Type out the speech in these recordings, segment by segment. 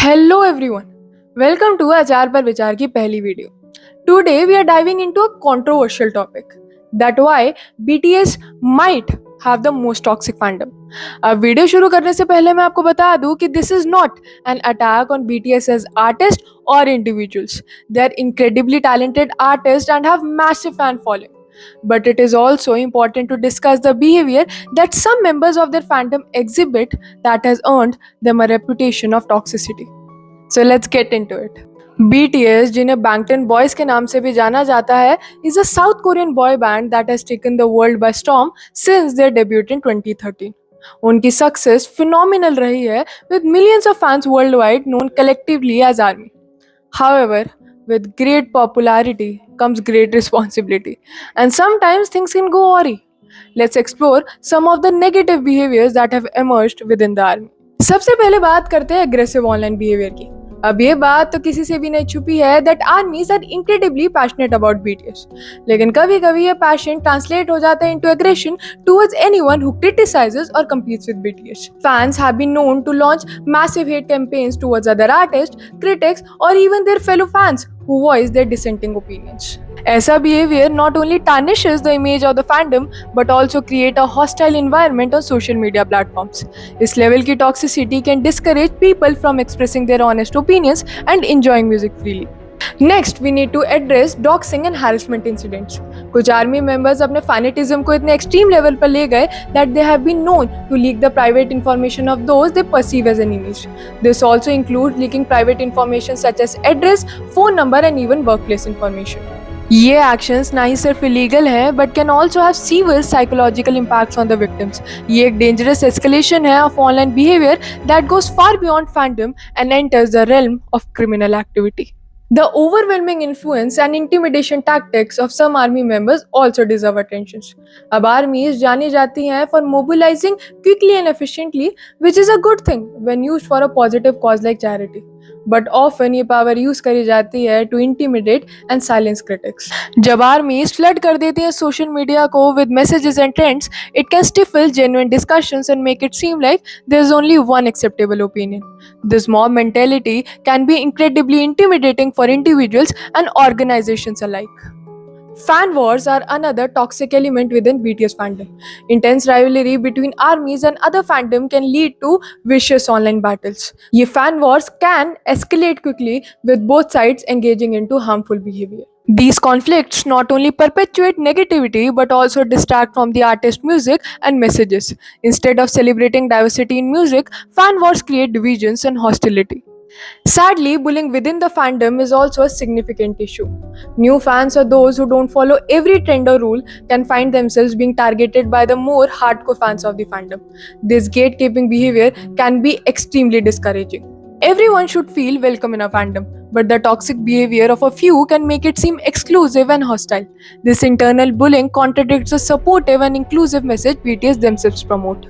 Hello everyone. Welcome to आचार पर विचार की पहली video. Today we are diving into a controversial topic that why BTS might have the most toxic fandom. अब video शुरू करने से पहले मैं आपको बता दूं कि this is not an attack on BTS as artists or individuals. They are incredibly talented artists and have massive fan following. But it is also important to discuss the behavior that some members of their fandom exhibit that has earned them a reputation of toxicity. So let's get into it. BTS, जिन्हें Bangtan boys के नाम से भी जाना जाता है, is a South Korean boy band that has taken the world by storm since their debut in 2013. उनकी success phenomenal रही है with millions of fans worldwide known collectively as ARMY. However, with great popularity comes great responsibility, and sometimes things can go awry. Let's explore some of the negative behaviors that have emerged within the ARMY. सबसे पहले बात करते हैं aggressive online behaviour की. अब ये बात तो किसी से भी नहीं छुपी है that armies are incredibly passionate about BTS, लेकिन कभी कभी ये पैशन ट्रांसलेट हो जाता है into aggression towards anyone who criticises और competes with BTS. Fans have been known to launch massive hate campaigns towards other artist, critics और even their fellow fans who voice their dissenting opinions. ऐसा behavior not only tarnishes the image of the fandom but also create a hostile environment on social media platforms. इस level की toxicity can discourage people from expressing their honest opinions and enjoying music freely. Next, we need to address doxing and harassment incidents. कुछ army members अपने fanaticism को इतने extreme level पर ले गए that they have been known to leak the private information of those they perceive as enemies. This also includes leaking private information such as address, phone number and even workplace information. ये actions ना ही सिर्फ illegal है but can also have severe psychological impacts on the victims. ये एक dangerous escalation है of online behavior that goes far beyond fandom and enters the realm of criminal activity. The overwhelming influence and intimidation tactics of some army members also deserve attention. अब armies जानी जाती हैं for mobilizing quickly and efficiently, which is a good thing when used for a positive cause like charity. But often ये power use करी जाती है to intimidate and silence critics. जब armies flood कर देती हैं social media को with messages and trends, it can stifle genuine discussions and make it seem like there is only one acceptable opinion. This mob mentality can be incredibly intimidating for individuals and organizations alike. Fan wars are another toxic element within BTS fandom. Intense rivalry between armies and other fandom can lead to vicious online battles. ये fan wars can escalate quickly with both sides engaging into harmful behavior. These conflicts not only perpetuate negativity but also distract from the artist's music and messages. Instead of celebrating diversity in music, fan wars create divisions and hostility. Sadly, bullying within the fandom is also a significant issue. New fans or those who don't follow every trend or rule can find themselves being targeted by the more hardcore fans of the fandom. This gatekeeping behavior can be extremely discouraging. Everyone should feel welcome in a fandom, but the toxic behavior of a few can make it seem exclusive and hostile. This internal bullying contradicts the supportive and inclusive message BTS themselves promote.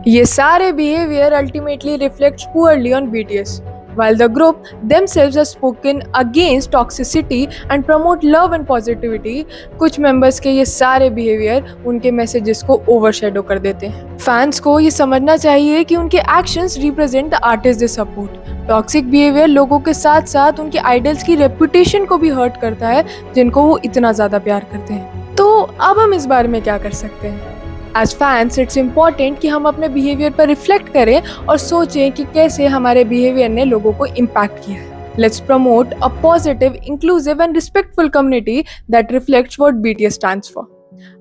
ये सारे behavior ultimately reflects poorly on BTS. While the group themselves have spoken against toxicity and promote love and positivity, कुछ members के ये सारे behavior उनके messages को overshadow कर देते हैं. Fans को ये समझना चाहिए कि उनके actions represent the artists they support. Toxic behavior लोगों के साथ साथ उनके idols की reputation को भी hurt करता है जिनको वो इतना ज़्यादा प्यार करते हैं. तो अब हम इस बारे में क्या कर सकते हैं? As fans, it's important कि हम अपने behavior पर reflect करें और सोचें कि कैसे हमारे behavior ने लोगों को impact किया है. Let's promote a positive, inclusive and respectful community that reflects what BTS stands for.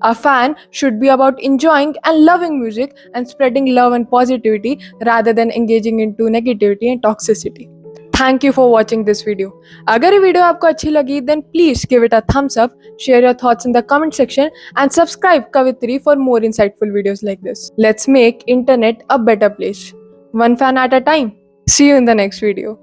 A fan should be about enjoying and loving music and spreading love and positivity rather than engaging into negativity and toxicity. Thank you for watching this video. अगर ये video आपको अच्छी लगी then please give it a thumbs up, share your thoughts in the comment section and subscribe Kavitri for more insightful videos like this. Let's make internet a better place, one fan at a time. See you in the next video.